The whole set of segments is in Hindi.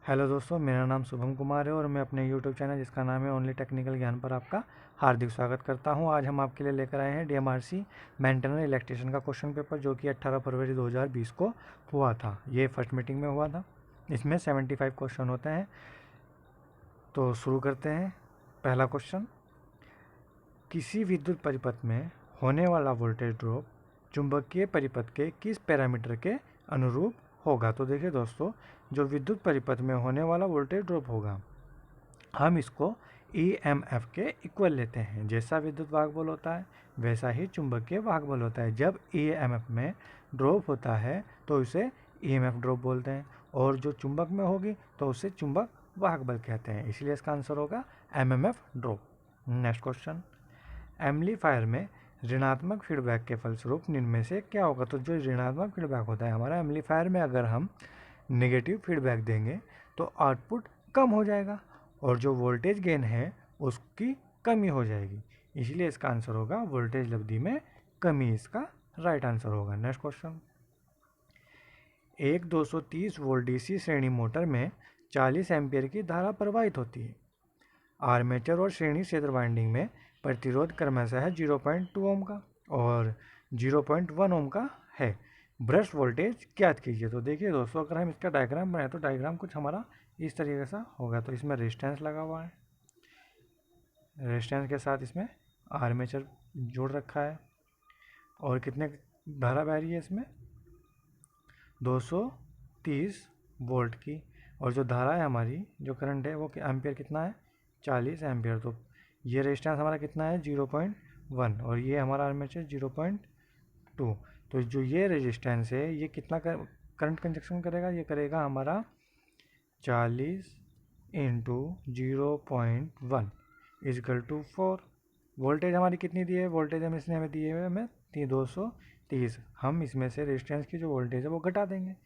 हेलो दोस्तों, मेरा नाम शुभम कुमार है और मैं अपने यूट्यूब चैनल जिसका नाम है ओनली टेक्निकल ज्ञान पर आपका हार्दिक स्वागत करता हूं। आज हम आपके लिए लेकर आए हैं डीएमआरसी मेंटेनर इलेक्ट्रिशियन का क्वेश्चन पेपर, जो कि 18 फरवरी 2020 को हुआ था। ये फर्स्ट मीटिंग में हुआ था। इसमें 75 क्वेश्चन होते हैं। तो शुरू करते हैं। पहला क्वेश्चन, किसी विद्युत परिपथ में होने वाला वोल्टेज ड्रॉप चुंबकीय परिपथ के किस पैरामीटर के अनुरूप होगा। तो देखिए दोस्तों, जो विद्युत परिपथ में होने वाला वोल्टेज ड्रॉप होगा, हम इसको ईएमएफ के इक्वल लेते हैं। जैसा विद्युत वाहक बल होता है वैसा ही चुंबकीय वाहक बल होता है। जब ईएमएफ में ड्रॉप होता है तो उसे ईएमएफ ड्रॉप बोलते हैं, और जो चुंबक में होगी तो उसे चुंबक वाहक बल कहते हैं। इसलिए इसका आंसर होगा MMF drop. Next question, amplifier में ऋणात्मक फीडबैक के फलस्वरूप निम्न में से क्या होगा। तो जो ऋणात्मक फीडबैक होता है हमारा एम्पलीफायर में, अगर हम नेगेटिव फीडबैक देंगे तो आउटपुट कम हो जाएगा और जो वोल्टेज गेन है उसकी कमी हो जाएगी। इसलिए इसका आंसर होगा वोल्टेज लब्धि में कमी। इसका राइट आंसर होगा। नेक्स्ट क्वेश्चन, एक 230 वोल्ट डीसी श्रेणी मोटर में 40 एम्पियर की धारा प्रवाहित होती है। आर्मेचर और श्रेणी क्षेत्र वाइंडिंग में प्रतिरोध क्रमशः है 0.2 ओम का और 0.1 ओम का है। ब्रश वोल्टेज ज्ञात कीजिए। तो देखिए दोस्तों, अगर हम इसका डायग्राम बनाए तो डायग्राम कुछ हमारा इस तरीके से होगा। तो इसमें रेजिस्टेंस लगा हुआ है, रेजिस्टेंस के साथ इसमें आर्मेचर जोड़ रखा है, और कितने धारा बह रही है इसमें 230 वोल्ट की, और जो धारा है हमारी, जो करंट है वो एम्पियर कितना है 40 एम्पियर। तो ये रेजिस्टेंस हमारा कितना है 0.1 और ये हमारा आर्मेचर 0.2। तो जो ये रेजिस्टेंस है ये कितना करंट कंजक्शन करेगा, ये करेगा हमारा 40 इंटू 0.1 इजकल टू 4। वोल्टेज हमारी कितनी दी है, वोल्टेज हम इसने हमें दिए हुए हमें 230। हम इसमें से रेजिस्टेंस की जो वोल्टेज है वो घटा देंगे,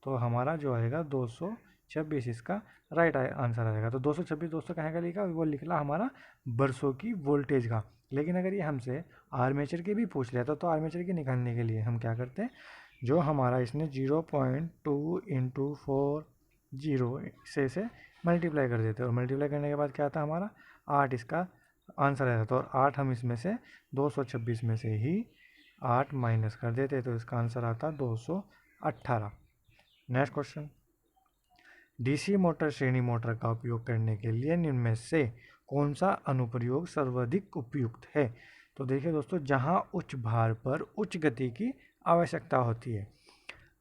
तो हमारा जो आएगा 226 इसका राइट आंसर आएगा। तो 226 दोस्तों कहाँ का लिखा, वो लिखला हमारा बरसों की वोल्टेज का। लेकिन अगर ये हमसे आर्मेचर की भी पूछ लेता तो आर्मेचर की निकालने के लिए हम क्या करते हैं, जो हमारा इसने 0.2 इंटू 4 जीरो से मल्टीप्लाई कर देते हैं, और मल्टीप्लाई करने के बाद क्या आता है हमारा 8 इसका आंसर आया। तो 8 हम इसमें से 226 में से ही 8 माइनस कर देते, तो इसका आंसर आता 218। नेक्स्ट क्वेश्चन, डीसी मोटर श्रेणी मोटर का उपयोग करने के लिए निम्न में से कौन सा अनुप्रयोग सर्वाधिक उपयुक्त है। तो देखिए दोस्तों, जहां उच्च भार पर उच्च गति की आवश्यकता होती है,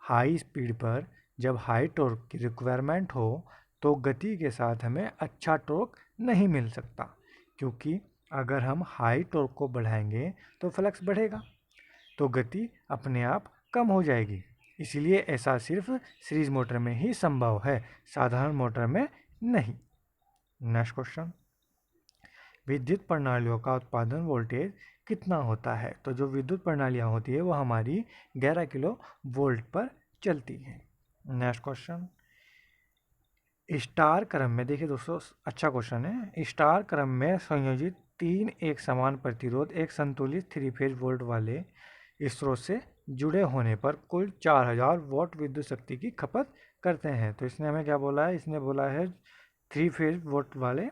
हाई स्पीड पर जब हाई टॉर्क की रिक्वायरमेंट हो तो गति के साथ हमें अच्छा टॉर्क नहीं मिल सकता, क्योंकि अगर हम हाई टॉर्क को बढ़ाएंगे तो फ्लक्स बढ़ेगा, तो गति अपने आप कम हो जाएगी। इसलिए ऐसा सिर्फ सीरीज मोटर में ही संभव है, साधारण मोटर में नहीं। नेक्स्ट क्वेश्चन, विद्युत प्रणालियों का उत्पादन वोल्टेज कितना होता है। तो जो विद्युत प्रणालियाँ होती है वो हमारी 11 किलो वोल्ट पर चलती हैं। नेक्स्ट क्वेश्चन, स्टार क्रम में, देखिए दोस्तों अच्छा क्वेश्चन है, स्टार क्रम में संयोजित 3 एक समान प्रतिरोध एक संतुलित 3 फेज वोल्ट वाले स्रोत से जुड़े होने पर कुल 4000 वॉट विद्युत शक्ति की खपत करते हैं। तो इसने हमें क्या बोला है, इसने बोला है 3 फेज वोल्ट वाले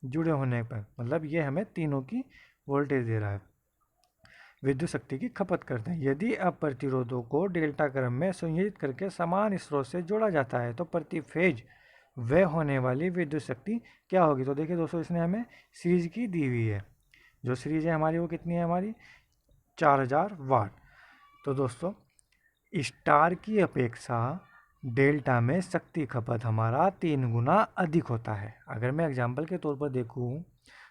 जुड़े होने पर, मतलब ये हमें तीनों की वोल्टेज दे रहा है, विद्युत शक्ति की खपत करते हैं। यदि अब प्रतिरोधों को डेल्टा क्रम में संयोजित करके समान स्रोत से जोड़ा जाता है तो प्रति फेज वह होने वाली विद्युत शक्ति क्या होगी। तो देखिए दोस्तों, इसने हमें सीरीज की दी हुई है, जो सीरीज है हमारी वो कितनी है, हमारी 4000 वाट। तो दोस्तों, स्टार की अपेक्षा डेल्टा में शक्ति खपत हमारा 3 गुना अधिक होता है। अगर मैं एग्जांपल के तौर पर देखूं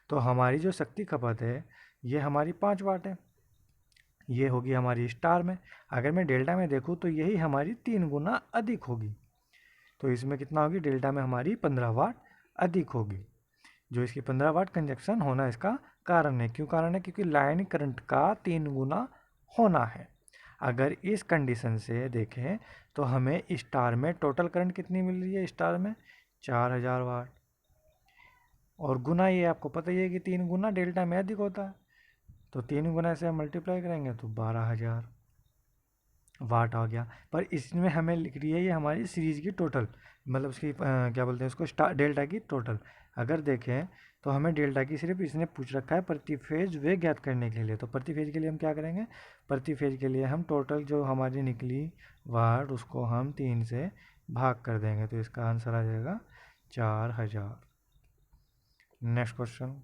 तो हमारी जो शक्ति खपत है ये हमारी 5 वाट है, ये होगी हमारी स्टार में। अगर मैं डेल्टा में देखूं तो यही हमारी 3 गुना अधिक होगी। तो इसमें कितना होगी, डेल्टा में हमारी 15 वाट अधिक होगी। जो इसकी 15 वाट कंजक्शन होना इसका कारण है। क्यों कारण है, क्योंकि लाइन करंट का 3 गुना होना है। अगर इस कंडीशन से देखें तो हमें स्टार में टोटल करंट कितनी मिल रही है, स्टार में 4000 वाट, और गुना ये आपको पता ही है कि 3 गुना डेल्टा में अधिक होता है। तो 3 गुना से हम मल्टीप्लाई करेंगे तो 12000। वाट आ गया। पर इसमें हमें लिख रही है ये हमारी सीरीज़ की टोटल, मतलब उसकी क्या बोलते हैं उसको, डेल्टा की टोटल। अगर देखें तो हमें डेल्टा की सिर्फ इसने पूछ रखा है प्रति फेज वे ज्ञात करने के लिए। तो प्रति फेज के लिए हम क्या करेंगे, प्रति फेज के लिए हम टोटल जो हमारी निकली वाट उसको हम 3 से भाग कर देंगे, तो इसका आंसर आ जाएगा 4000। Next question,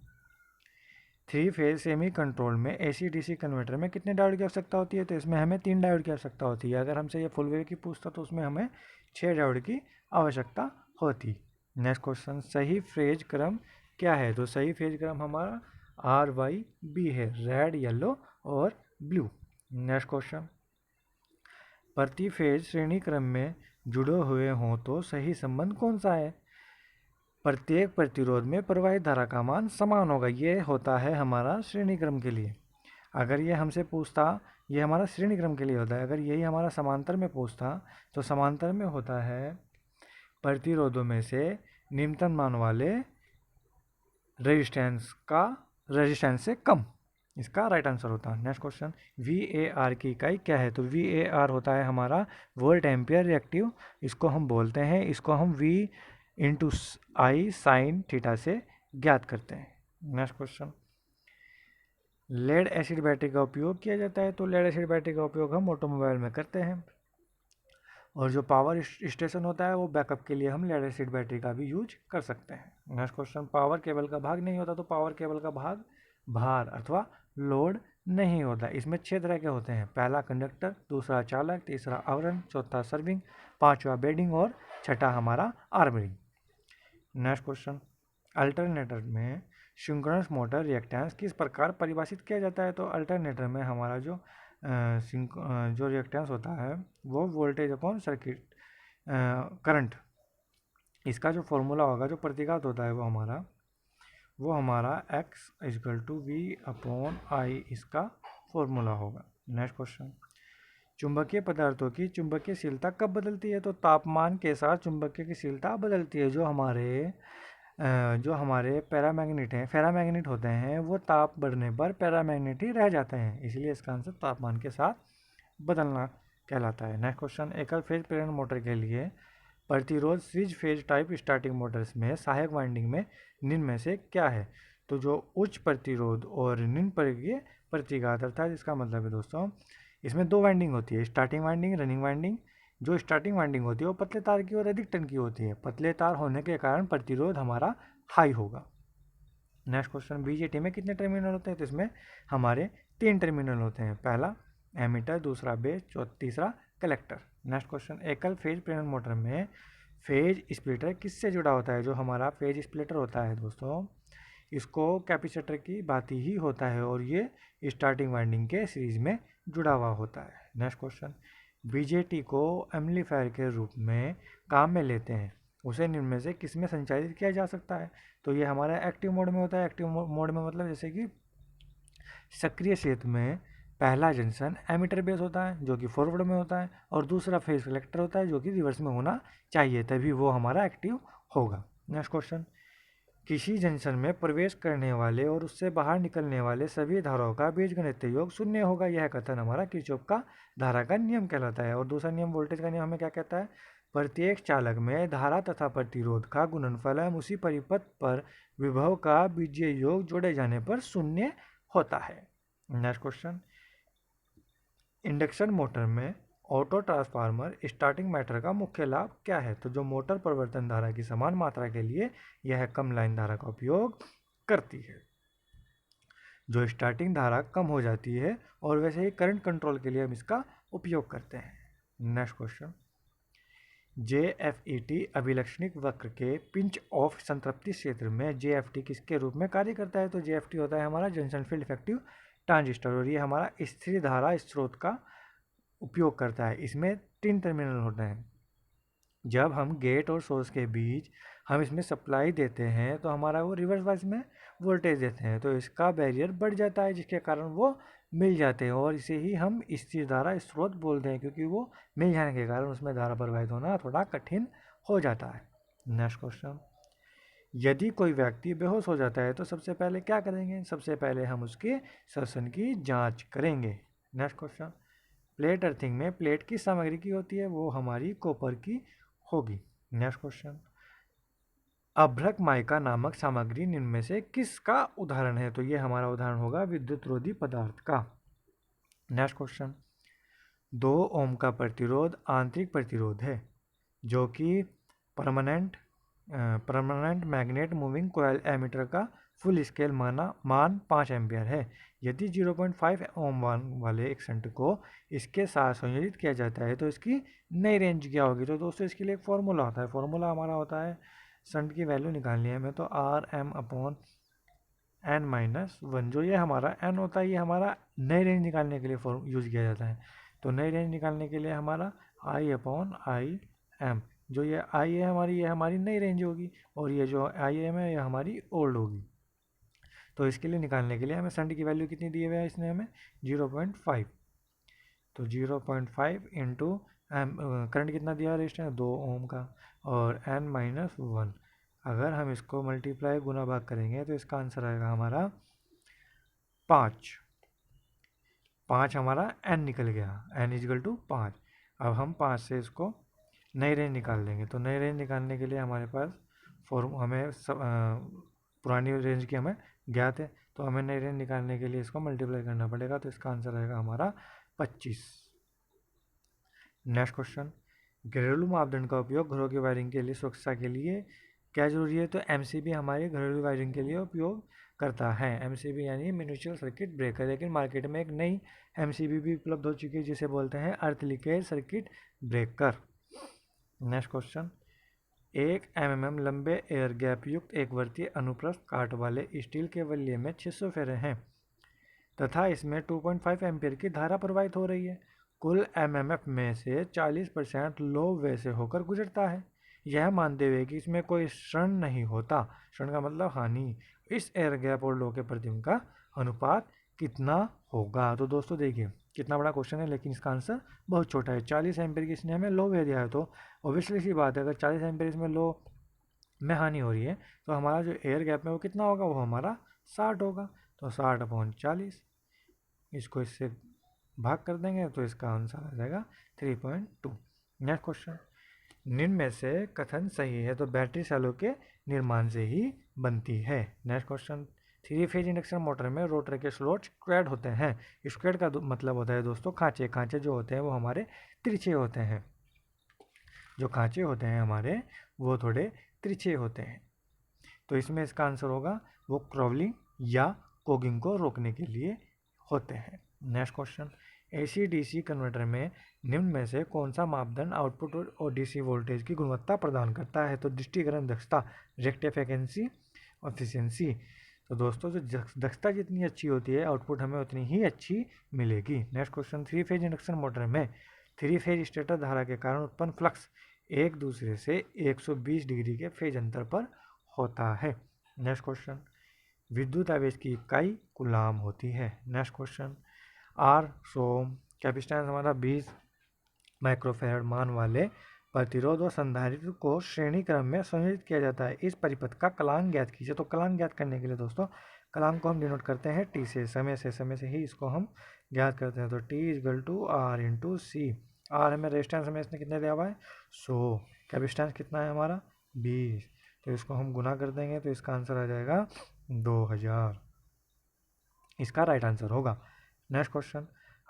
3 phase semi control में एसी डीसी कन्वर्टर में कितने डायोड की आवश्यकता होती है? तो इसमें हमें 3 डायोड की आवश्यकता होती है। अगर हमसे ये फुल वेव की पूछता तो उसमें हमें 6 डायोड की आवश्यकता होती। नेक्स्ट क्वेश्चन, सही फेज क्रम क्या है? तो सही फेज क्रम हमारा RYB है, रेड येलो और ब्लू। नेक्स्ट क्वेश्चन, प्रति फेज श्रेणी क्रम में जुड़े हुए हों तो सही संबंध कौन सा है? प्रत्येक प्रतिरोध में प्रवाहित धारा का मान समान होगा, ये होता है हमारा श्रेणी क्रम के लिए। अगर ये हमसे पूछता, ये हमारा श्रेणी क्रम के लिए होता है। अगर यही हमारा समांतर में पूछता तो समांतर में होता है प्रतिरोधों में से निम्नतम मान वाले रेजिस्टेंस से कम, इसका राइट आंसर होता है। नेक्स्ट क्वेश्चन, VAR की इकाई क्या है? तो VAR होता है हमारा वोल्ट एम्पियर रिएक्टिव, इसको हम बोलते हैं, इसको हम V into I sine theta से ज्ञात करते हैं। Next question, lead acid battery का उपयोग किया जाता है? तो लेड एसिड बैटरी का उपयोग हम ऑटोमोबाइल में करते हैं, और जो पावर स्टेशन होता है वो बैकअप के लिए हम लेड एसिड बैटरी का भी यूज कर सकते हैं। नेक्स्ट क्वेश्चन, पावर केबल का भाग नहीं होता? तो पावर केबल का भाग भार अथवा लोड नहीं होता। इसमें 6 तरह के होते हैं, पहला कंडक्टर, दूसरा चालक, तीसरा आवरण, चौथा सर्विंग, पांचवा बेडिंग और छठा हमारा आर्मरिंग। नेक्स्ट क्वेश्चन, अल्टरनेटर में सिंक्रोनस मोटर रिएक्टेंस किस प्रकार परिभाषित किया जाता है? तो अल्टरनेटर में हमारा जो रिएक्टेंस होता है वो वोल्टेज अपॉन सर्किट करंट, इसका जो फॉर्मूला होगा, जो प्रतिघात होता है वो हमारा x equal to V upon I, इसका फॉर्मूला होगा। नेक्स्ट क्वेश्चन, चुंबकीय पदार्थों की चुंबकीयशीलता कब बदलती है? तो तापमान के साथ चुंबकीयशीलता बदलती है। जो हमारे फेरामैग्नेट होते हैं वो ताप बढ़ने पर पैरामैग्नेट ही रह जाते हैं, इसलिए इसका आंसर तापमान के साथ बदलना कहलाता है। नेक्स्ट क्वेश्चन, एकल फेज प्रेरण मोटर के लिए प्रतिरोध switch phase type starting Motors में सहायक वाइंडिंग में निम्न में से क्या है? तो जो उच्च प्रतिरोध और निम्न परिघीय प्रतिघात, अर्थात इसका मतलब है दोस्तों इसमें 2 वाइंडिंग होती है, स्टार्टिंग वाइंडिंग, रनिंग वाइंडिंग। जो स्टार्टिंग वाइंडिंग होती है वो पतले तार की और अधिक टन की होती है, पतले तार होने के कारण प्रतिरोध हमारा हाई होगा। नेक्स्ट क्वेश्चन, BJT में कितने टर्मिनल होते हैं? तो इसमें हमारे 3 टर्मिनल होते हैं, पहला एमीटर, दूसरा बेस, तीसरा कलेक्टर। नेक्स्ट क्वेश्चन, एकल फेज प्रेरण मोटर में फेज स्प्लिटर किससे जुड़ा होता है? जो हमारा फेज स्प्लिटर होता है दोस्तों, इसको कैपेसिटर की भांति ही होता है और ये स्टार्टिंग वाइंडिंग के सीरीज में जुड़ा हुआ होता है। नेक्स्ट क्वेश्चन, BJT को एम्पलीफायर के रूप में काम में लेते हैं, उसे निम्न में से किस में संचालित किया जा सकता है? तो ये हमारा एक्टिव मोड में होता है। एक्टिव मोड में मतलब जैसे कि सक्रिय क्षेत्र में पहला जंक्शन एमीटर बेस होता है जो कि फॉरवर्ड में होता है, और दूसरा फेज कलेक्टर होता है जो कि रिवर्स में होना चाहिए, तभी वो हमारा एक्टिव होगा। नेक्स्ट क्वेश्चन, किसी जंक्शन में प्रवेश करने वाले और उससे बाहर निकलने वाले सभी धाराओं का बीजगणितीय योग शून्य होगा, यह कथन हमारा किरचॉफ का धारा का नियम कहलाता है। और दूसरा नियम वोल्टेज का नियम हमें क्या कहता है? प्रत्येक चालक में धारा तथा प्रतिरोध का गुणनफल है, उसी परिपथ पर विभव का बीजीय योग जोड़े जाने पर शून्य होता है। नेक्स्ट क्वेश्चन, इंडक्शन मोटर में ऑटो ट्रांसफार्मर स्टार्टिंग मैटर का मुख्य लाभ क्या है? तो जो मोटर परिवर्तन धारा की समान मात्रा के लिए यह कम लाइन धारा का उपयोग करती है, जो स्टार्टिंग धारा कम हो जाती है, और वैसे ही करंट कंट्रोल के लिए हम इसका उपयोग करते हैं। नेक्स्ट क्वेश्चन, JFET अभिलक्षणिक वक्र के पिंच ऑफ संतृप्ति क्षेत्र में JFT किसके रूप में कार्य करता है? तो JFT होता है हमारा जंक्शन फील्ड इफेक्टिव ट्रांजिस्टर, और ये हमारा स्थिर धारा स्रोत का उपयोग करता है। इसमें 3 टर्मिनल होते हैं। जब हम गेट और सोर्स के बीच हम इसमें सप्लाई देते हैं तो हमारा वो रिवर्स वाइज में वोल्टेज देते हैं, तो इसका बैरियर बढ़ जाता है जिसके कारण वो मिल जाते हैं, और इसे ही हम स्थिर धारा स्रोत बोलते हैं, क्योंकि वो मिल जाने के कारण उसमें धारा प्रवाहित होना थोड़ा कठिन हो जाता है। नेक्स्ट क्वेश्चन, यदि कोई व्यक्ति बेहोश हो जाता है तो सबसे पहले क्या करेंगे? सबसे पहले हम उसके श्वसन की जांच करेंगे। नेक्स्ट क्वेश्चन, प्लेट अर्थिंग में प्लेट किस सामग्री की होती है? वो हमारी कॉपर की होगी। नेक्स्ट क्वेश्चन, अभ्रक माइका नामक सामग्री निम्न में से किसका उदाहरण है? तो ये हमारा उदाहरण होगा विद्युत रोधी पदार्थ का। नेक्स्ट क्वेश्चन, 2 ओम का प्रतिरोध आंतरिक प्रतिरोध है जो कि permanent magnet moving coil ammeter का फुल स्केल मान 5 एम्पियर है। यदि 0.5 ओम वाले एक शंट को इसके साथ संयोजित किया जाता है तो इसकी नई रेंज क्या होगी? तो दोस्तों इसके लिए एक फॉर्मूला होता है। फॉर्मूला हमारा होता है, शंट की वैल्यू निकालनी है हमें, तो Rm/n-1। जो ये हमारा n होता है ये हमारा नई रेंज निकालने के लिए यूज़ किया जाता है। तो नई रेंज निकालने के लिए हमारा I/IM, जो ये I है हमारी, ये हमारी नई रेंज होगी, और ये जो IM है ये हमारी ओल्ड होगी। तो इसके लिए निकालने के लिए हमें शंट की वैल्यू कितनी दी हुई है इसने हमें? 0.5। तो 0.5 इंटू करंट कितना दिया रेजिस्टेंस? 2 ओम का, और n-1। अगर हम इसको मल्टीप्लाई गुना भाग करेंगे तो इसका आंसर आएगा हमारा 5। 5 हमारा n निकल गया, n=5। अब हम 5 से इसको नई रेंज निकाल देंगे। तो नई रेंज निकालने के लिए हमारे पास पुरानी रेंज की हमें ज्ञात है, तो हमें नई रेंज निकालने के लिए इसको मल्टीप्लाई करना पड़ेगा। तो इसका आंसर आएगा हमारा 25। नेक्स्ट क्वेश्चन, घरेलू मापदंड का उपयोग घरों की वायरिंग के लिए सुरक्षा के लिए क्या जरूरी है? तो एमसीबी हमारी घरेलू वायरिंग के लिए उपयोग करता है। एमसीबी यानी म्यूचुअल सर्किट ब्रेकर, लेकिन मार्केट में एक नई एमसीबी भी उपलब्ध हो चुकी है जिसे बोलते हैं अर्थ leakage circuit breaker. Next question, 1 mm लंबे एयर गैप युक्त एक वर्तीय अनुप्रस्थ काट वाले स्टील के वल्य में 600 फेरे हैं तथा इसमें 2.5 एम्पियर की धारा प्रवाहित हो रही है। कुल एमएमएफ में से 40% लो वे से होकर गुजरता है, यह मानते हुए कि इसमें कोई क्षण नहीं होता। क्षण का मतलब हानि। इस एयर गैप और लो के प्रतिबिंब का अनुपात कितना होगा? तो दोस्तों देखिए कितना बड़ा क्वेश्चन है, लेकिन इसका आंसर बहुत छोटा है। 40 एम्पियर की इसने हमें लो वे दिया है, तो ऑब्वियसली सी बात है अगर 40 एम्पियर इसमें लो में हानि हो रही है तो हमारा जो एयर गैप में वो कितना होगा? वो हमारा 60 होगा। तो 60/40, इसको इससे भाग कर देंगे तो इसका आंसर आ जाएगा 3.2। नेक्स्ट क्वेश्चन, निम्न में से कथन सही है? तो बैटरी सेलों के निर्माण से ही बनती है। Next question, 3 phase induction motor में रोटर के स्लॉट स्क्वेयर्ड होते हैं। स्क्वेयर्ड का मतलब होता है दोस्तों खांचे। खांचे जो होते हैं वो हमारे तिरछे होते हैं। जो खांचे होते हैं हमारे वो थोड़े तिरछे होते हैं। तो इसमें इसका आंसर होगा वो क्रॉलिंग या कोगिंग को रोकने के लिए होते हैं। Next question, AC DC converter में निम्न में से कौन सा मापदंड आउटपुट और डीसी वोल्टेज की गुणवत्ता प्रदान करता है? तो दृष्टिकरण दक्षता, रेक्टिफिकेंसी, एफिशिएंसी। तो दोस्तों जो दक्षता जितनी अच्छी होती है आउटपुट हमें उतनी ही अच्छी मिलेगी। Next question, 3 phase induction motor में 3 फेज स्टेटर धारा के कारण उत्पन्न फ्लक्स एक दूसरे से 120 डिग्री के फेज अंतर पर होता है। नेक्स्ट क्वेश्चन, विद्युत आवेश की इकाई कूलाम होती है। Next question, are some capacitance हमारा 20 माइक्रोफैराड मान वाले प्रतिरोध और संधारित्र को श्रेणी क्रम में संयोजित किया जाता है। इस परिपथ का कलांक ज्ञात कीजिए। तो कलांक ज्ञात करने के लिए दोस्तों कलांक को हम डिनोट करते हैं टी से, समय से ही इसको हम ज्ञात करते हैं। तो T=R/C। आर हमें रेजिस्टेंस हमें इसने कितने दिया हुआ है? 100। कैपेसिटेंस कितना है हमारा? 20। तो इसको हम गुना कर देंगे तो इसका आंसर आ जाएगा 2000। इसका राइट आंसर होगा। नेक्स्ट क्वेश्चन,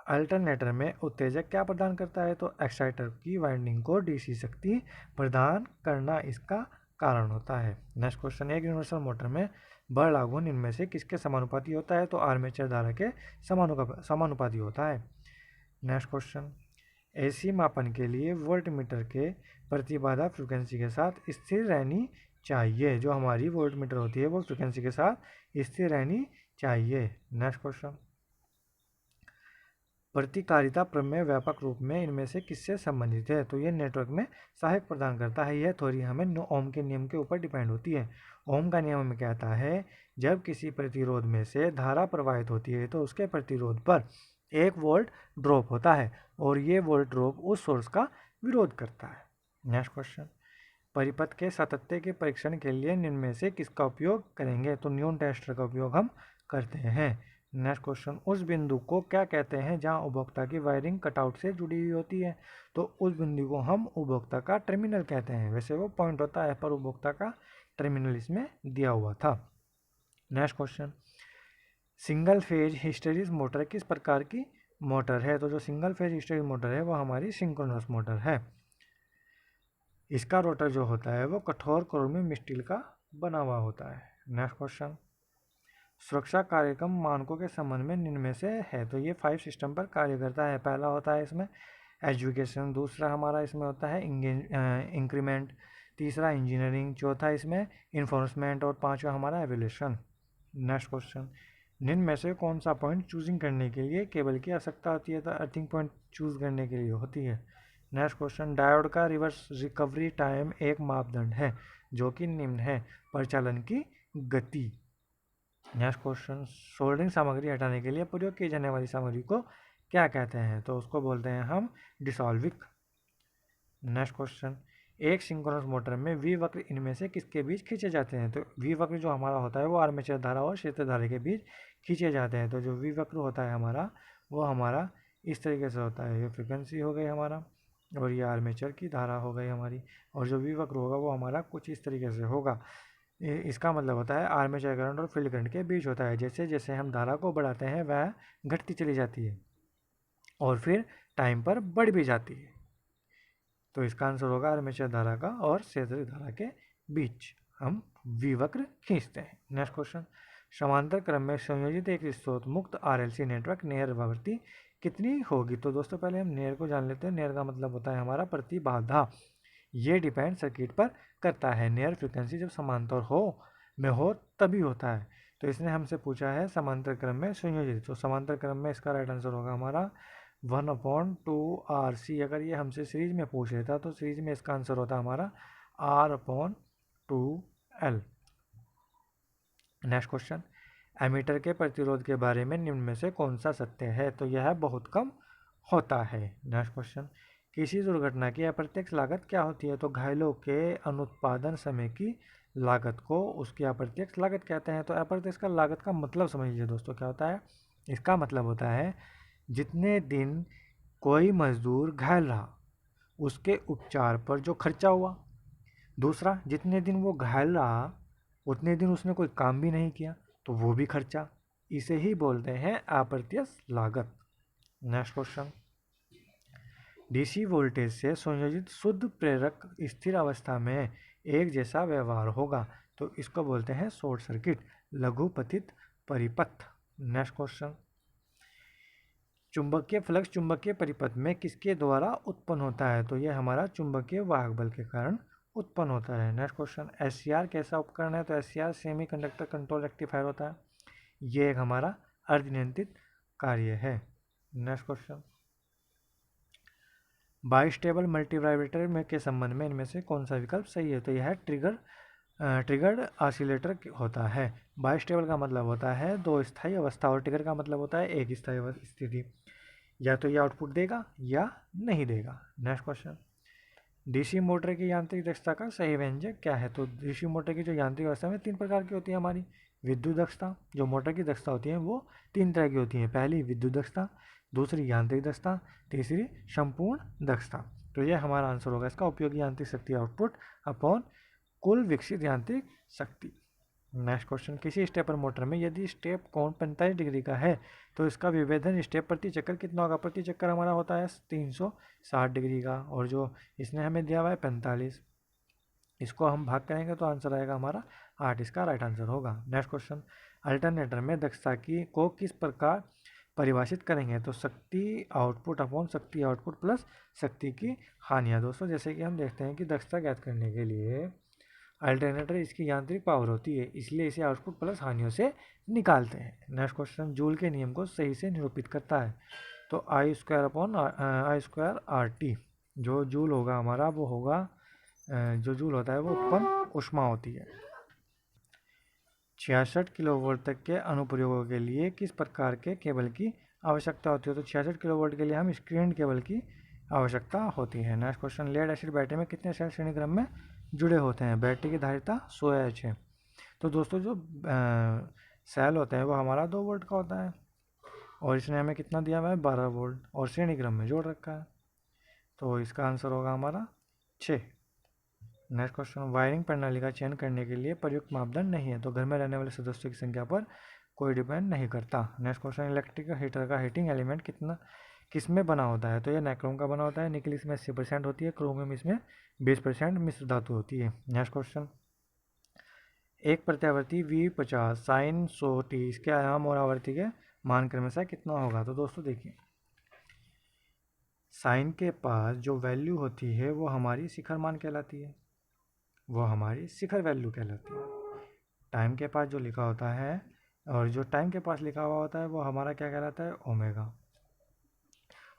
अल्टरनेटर में उत्तेजक क्या प्रदान करता है? तो एक्साइटर की वाइंडिंग को डीसी शक्ति प्रदान करना इसका कारण होता है। नेक्स्ट क्वेश्चन, एक यूनिवर्सल मोटर में बल लागू इनमें से किसके समानुपाती होता है? तो आर्मेचर धारा के समानुपाती होता है। नेक्स्ट क्वेश्चन, एसी मापन के लिए वोल्टमीटर के प्रतिबाधा फ्रिक्वेंसी के साथ स्थिर रहनी चाहिए। जो हमारी वोल्टमीटर होती है वो फ्रिक्वेंसी के साथ स्थिर रहनी चाहिए। नेक्स्ट क्वेश्चन, प्रतिकारिता प्रमेय व्यापक रूप में इनमें से किससे संबंधित है? तो ये नेटवर्क में सहायक प्रदान करता है। यह थ्योरी हमें ओम के नियम के ऊपर डिपेंड होती है। ओम का नियम हमें कहता है जब किसी प्रतिरोध में से धारा प्रवाहित होती है तो उसके प्रतिरोध पर 1 वोल्ट ड्रॉप होता है और ये वोल्ट ड्रॉप उस सोर्स का विरोध करता है। नेक्स्ट क्वेश्चन, परिपथ के सातत्य के परीक्षण के लिए निम्न में से किसका उपयोग करेंगे? तो न्यूटन टेस्टर का उपयोग हम करते हैं। नेक्स्ट क्वेश्चन, उस बिंदु को क्या कहते हैं जहां उपभोक्ता की वायरिंग कटआउट से जुड़ी हुई होती है? तो उस बिंदु को हम उपभोक्ता का टर्मिनल कहते हैं। वैसे वो पॉइंट होता है पर उपभोक्ता का टर्मिनल इसमें दिया हुआ था। Next question, single phase हिस्टेरिस motor किस प्रकार की मोटर है? तो जो सिंगल फेज हिस्टेरिस मोटर है वो हमारी सिंक्रोनस मोटर है। इसका रोटर जो होता है वो कठोर क्रोमियम स्टील का बना हुआ होता है। नेक्स्ट क्वेश्चन, सुरक्षा कार्यक्रम मानकों के संबंध में निम्न में से है? तो ये 5 सिस्टम पर कार्य करता है। पहला होता है इसमें एजुकेशन, दूसरा हमारा इसमें होता है इंक्रीमेंट, तीसरा इंजीनियरिंग, चौथा इसमें इन्फोर्समेंट और पांचवा हमारा एवोल्यूशन। नेक्स्ट क्वेश्चन, निम्न में से कौन सा पॉइंट चूजिंग करने के लिए केबल की आवश्यकता होती है? तो अर्थिंग पॉइंट चूज करने के लिए होती है। नेक्स्ट क्वेश्चन, डायोड का रिवर्स रिकवरी टाइम एक मापदंड है जो कि निम्न है। परिचालन की गति। नेक्स्ट क्वेश्चन, सोल्डरिंग सामग्री हटाने के लिए प्रयोग की जाने वाली सामग्री को क्या कहते हैं? तो उसको बोलते हैं हम डिसॉल्विक। नेक्स्ट क्वेश्चन, एक सिंक्रोनस मोटर में वी वक्र इनमें से किसके बीच खींचे जाते हैं? तो वी वक्र जो हमारा होता है वो आर्मेचर धारा और क्षेत्र धारा के बीच खींचे जाते हैं। तो जो वी वक्र होता है हमारा वो हमारा इस तरीके से होता है। ये फ्रिक्वेंसी हो गई हमारा और ये आर्मेचर की धारा हो गई हमारी, और जो वी वक्र होगा वो हमारा कुछ इस तरीके से होगा। इसका मतलब होता है आर्मेचर करंट और फील्ड करंट के बीच होता है। जैसे जैसे हम धारा को बढ़ाते हैं वह घटती चली जाती है और फिर टाइम पर बढ़ भी जाती है। तो इसका आंसर होगा आर्मेचर धारा का और क्षेत्र धारा के बीच हम वी वक्र खींचते हैं। नेक्स्ट क्वेश्चन, समांतर क्रम में संयोजित एक स्रोत मुक्त आरएलसी नेटवर्क नेर आवृत्ति कितनी होगी? तो दोस्तों पहले हम नेर को जान लेते हैं। नेर का मतलब होता है हमारा प्रतिबाधा। ये डिपेंड सर्किट पर करता है। नेर फ्रिक्वेंसी जब समांतर हो तभी होता है। तो इसने हमसे पूछा है समांतर क्रम में संयोजित, तो समांतर क्रम में इसका राइट आंसर होगा हमारा 1/2RC। अगर ये हमसे सीरीज में पूछ लेता तो सीरीज में इसका आंसर होता हमारा R/2L। नेक्स्ट क्वेश्चन, एमीटर के प्रतिरोध के बारे में निम्न में से कौन सा सत्य है? तो यह बहुत कम होता है। नेक्स्ट क्वेश्चन, किसी दुर्घटना की अप्रत्यक्ष लागत क्या होती है? तो घायलों के अनुत्पादन समय की लागत को उसकी अप्रत्यक्ष लागत कहते हैं। तो अप्रत्यक्ष का लागत का मतलब समझ लीजिए दोस्तों क्या होता है। इसका मतलब होता है जितने दिन कोई मजदूर घायल रहा उसके उपचार पर जो खर्चा हुआ। दूसरा, जितने दिन वो घायल रहा उतने दिन उसने कोई काम भी नहीं किया तो वो भी खर्चा। इसे ही बोलते हैं अप्रत्यक्ष लागत। नेक्स्ट क्वेश्चन, डीसी वोल्टेज से संयोजित शुद्ध प्रेरक स्थिर अवस्था में एक जैसा व्यवहार होगा तो इसको बोलते हैं शॉर्ट सर्किट लघुपतित परिपथ। नेक्स्ट क्वेश्चन, चुंबकीय फ्लक्स चुंबकीय परिपथ में किसके द्वारा उत्पन्न होता है? तो यह हमारा चुंबकीय वाहक बल के कारण उत्पन्न होता है। नेक्स्ट क्वेश्चन, एससीआर कैसा उपकरण है? तो SCR semi conductor control rectifier होता है। ये एक हमारा अर्धनियंत्रित कार्य है। नेक्स्ट क्वेश्चन, बाइस्टेबल मल्टीवाइब्रेटर में के संबंध में इनमें से कौन सा विकल्प सही है? तो यह ट्रिगर्ड ऑसिलेटर होता है। बाइस्टेबल का मतलब होता है दो स्थायी अवस्था और ट्रिगर का मतलब होता है एक स्थायी स्थिति। या तो ये आउटपुट देगा या नहीं देगा। नेक्स्ट क्वेश्चन, डीसी मोटर की यांत्रिक दक्षता का सही व्यंजक क्या है? तो डीसी मोटर की जो यांत्रिक अवस्था में 3 प्रकार की होती है हमारी। विद्युत दक्षता, जो मोटर की दक्षता होती है वो 3 तरह की होती है। पहली विद्युत दक्षता, दूसरी यांत्रिक दक्षता, तीसरी संपूर्ण दक्षता। तो यह हमारा आंसर होगा इसका उपयोगी यांत्रिक शक्ति आउटपुट अपॉन कुल विकसित यांत्रिक शक्ति। नेक्स्ट क्वेश्चन, किसी स्टेपर मोटर में यदि स्टेप कोण 45 डिग्री का है तो इसका विभेदन स्टेप प्रति चक्कर कितना होगा? प्रति चक्कर हमारा होता है 360 डिग्री का और जो इसने हमें दिया हुआ है 45। इसको हम भाग करेंगे तो आंसर आएगा हमारा 8। इसका राइट आंसर होगा। नेक्स्ट क्वेश्चन, अल्टरनेटर में दक्षता की को किस प्रकार परिभाषित करेंगे? तो शक्ति आउटपुट अपॉन शक्ति आउटपुट प्लस शक्ति की हानियाँ। दोस्तों जैसे कि हम देखते हैं कि दक्षता ज्ञात करने के लिए अल्टरनेटर इसकी यांत्रिक पावर होती है इसलिए इसे आउटपुट प्लस हानियों से निकालते हैं। नेक्स्ट क्वेश्चन, जूल के नियम को सही से निरूपित करता है? तो I² जो जूल होगा हमारा वो होगा जो जूल होता है वो उत्पन्न ऊष्मा होती है। 66 किलोवोल्ट तक के अनुप्रयोगों के लिए किस प्रकार के केबल की आवश्यकता होती है? तो 66 किलोवोल्ट के लिए हम स्क्रीन केबल की आवश्यकता होती है। Next question, lead acid battery में कितने सेल श्रेणी क्रम में जुड़े होते हैं? बैटरी की धारिता 100 H है। तो दोस्तों जो सेल होते हैं वो हमारा 2 वोल्ट का होता है और इसने हमें कितना दिया हुआ है 12 वोल्ट और श्रेणी क्रम में जोड़ रखा है, तो इसका आंसर होगा हमारा 6। नेक्स्ट क्वेश्चन, वायरिंग प्रणाली का चयन करने के लिए प्रयुक्त मापदंड नहीं है, तो घर में रहने वाले सदस्यों की संख्या पर कोई डिपेंड नहीं करता। नेक्स्ट क्वेश्चन, इलेक्ट्रिक हीटर का हीटिंग एलिमेंट किस में बना होता है, तो ये नाइक्रोम का बना होता है, निकल इसमें 80% होती है, क्रोमियम इसमें 20% मिश्र धातु होती है। नेक्स्ट क्वेश्चन, एक प्रत्यावर्ती V50 साइन 100t इसके आयाम और आवर्ती के मान क्रमशः कितना होगा। तो दोस्तों देखिए, साइन के पास जो वैल्यू होती है वो हमारी शिखर मान कहलाती है, वो हमारी शिखर वैल्यू कहलाती है। टाइम के पास जो लिखा होता है और जो टाइम के पास लिखा हुआ होता है वो हमारा क्या कहलाता है, ओमेगा।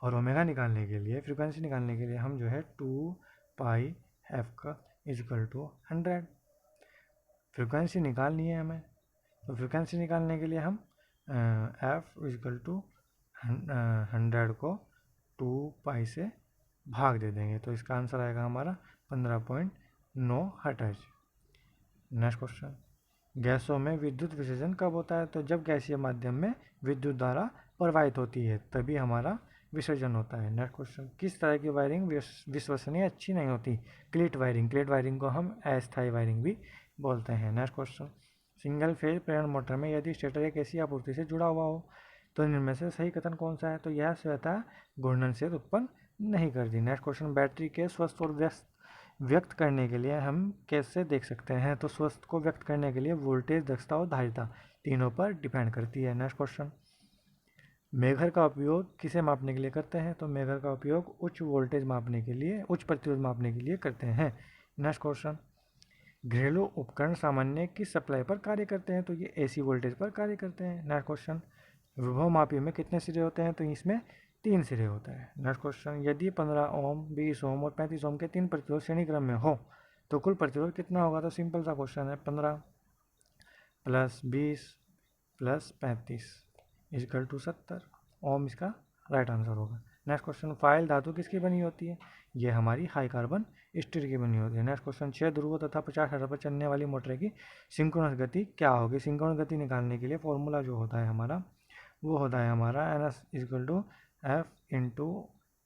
और ओमेगा निकालने के लिए, फ्रीक्वेंसी निकालने के लिए हम जो है 2πf का इजकल टू 100 फ्रीक्वेंसी निकालनी है हमें। तो फ्रीक्वेंसी निकालने के लिए हम f इजकल टू 100 को 2π से भाग दे देंगे, तो इसका आंसर आएगा हमारा 15.9 हर्ट्ज। नेक्स्ट क्वेश्चन, गैसों में विद्युत विसर्जन कब होता है, तो जब गैसीय माध्यम में विद्युत धारा प्रवाहित होती है तभी हमारा विसर्जन होता है। नेक्स्ट क्वेश्चन, किस तरह की वायरिंग विश्वसनीय अच्छी नहीं होती, क्लिट वायरिंग को हम अस्थायी वायरिंग भी बोलते हैं। नेक्स्ट क्वेश्चन, सिंगल फेज प्रेरण मोटर में यदि स्टेटर एक ऐसी आपूर्ति से जुड़ा हुआ हो तो इनमें से सही कथन कौन सा है, तो यह स्वतः घूर्णन से उत्पन्न नहीं करती। नेक्स्ट क्वेश्चन, बैटरी के स्वस्थ और व्यक्त करने के लिए हम कैसे देख सकते हैं, तो स्वस्थ को व्यक्त करने के लिए वोल्टेज, दक्षता और धारिता तीनों पर डिपेंड करती है। नेक्स्ट क्वेश्चन, मेघर का उपयोग किसे मापने के लिए करते हैं, तो मेघर का उपयोग उच्च वोल्टेज मापने के लिए, उच्च प्रतिरोध मापने के लिए करते हैं। नेक्स्ट क्वेश्चन, घरेलू उपकरण सामान्य किस सप्लाई पर कार्य करते हैं, तो ये AC वोल्टेज पर कार्य करते हैं। नेक्स्ट क्वेश्चन, विभव मापी में कितने सिरे होते हैं, तो इसमें 3 सिरे होते हैं। नेक्स्ट क्वेश्चन, यदि 15 ओम, 20 ओम और 35 ओम के 3 प्रतिरोध श्रेणी क्रम में हो तो कुल प्रतिरोध कितना होगा, तो सिंपल सा क्वेश्चन है, 15 + 20 + 35 इजकल टू 70 ओम इसका राइट आंसर होगा। नेक्स्ट क्वेश्चन, फाइल धातु किसकी बनी होती है, ये हमारी हाई कार्बन स्टील की बनी होती है। नेक्स्ट क्वेश्चन, 6 ध्रुवों तथा 50 हर्ट्ज पर चलने वाली मोटर की सिंक्रोनस गति क्या होगी। सिंक्रोनस गति निकालने के लिए फॉर्मूला जो होता है हमारा, वो होता है हमारा NS is equal to F into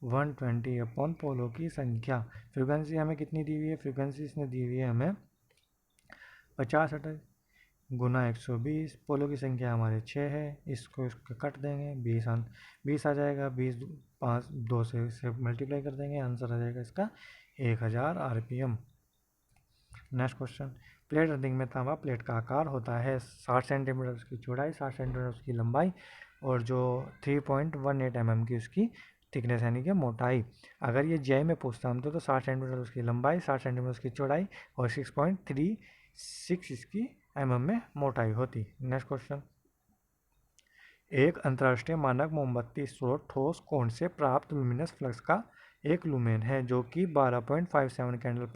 120 upon पोलो की संख्या। फ्रीक्वेंसी हमें कितनी दी हुई है, फ्रीक्वेंसी इसने दी हुई है हमें 50 हर्ट्ज गुना 120, पोलो की संख्या हमारे 6 है, इसको कट देंगे, 20 आ जाएगा, 20 5 2 से मल्टीप्लाई कर देंगे, आंसर आ जाएगा इसका 1000 RPM। Next question, plate earthing में तांबा प्लेट का आकार होता है 60 सेंटीमीटर उसकी चौड़ाई, 60 सेंटीमीटर उसकी लंबाई और जो 3.18 mm की उसकी थिकनेस यानी कि मोटाई। अगर ये JEE में पूछता हम तो 60 सेंटीमीटर उसकी लंबाई, 60 सेंटीमीटर उसकी चौड़ाई और 6.36 इसकी mm में मोटाई होती। नेक्स्ट क्वेश्चन, एक अंतर्राष्ट्रीय मानक मोमबत्ती स्रोत ठोस कोण से प्राप्त लुमिनस फ्लक्स का एक लुमेन है जो कि 12.57 कैंडल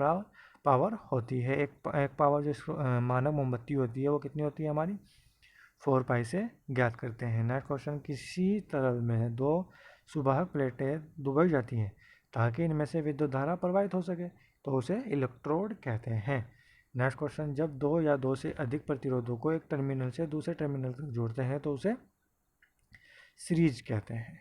पावर होती है। एक पावर जो मानक मोमबत्ती होती है वो कितनी होती है हमारी 4π से ज्ञात करते हैं। नेक्स्ट क्वेश्चन, किसी तरल में 2 सुवाहक प्लेटें डुबाई जाती हैं ताकि इनमें से विद्युत धारा प्रवाहित हो सके तो उसे इलेक्ट्रोड कहते हैं। नेक्स्ट क्वेश्चन, जब 2 या 2 से अधिक प्रतिरोधों को एक टर्मिनल से दूसरे टर्मिनल तक जोड़ते हैं तो उसे सीरीज कहते हैं।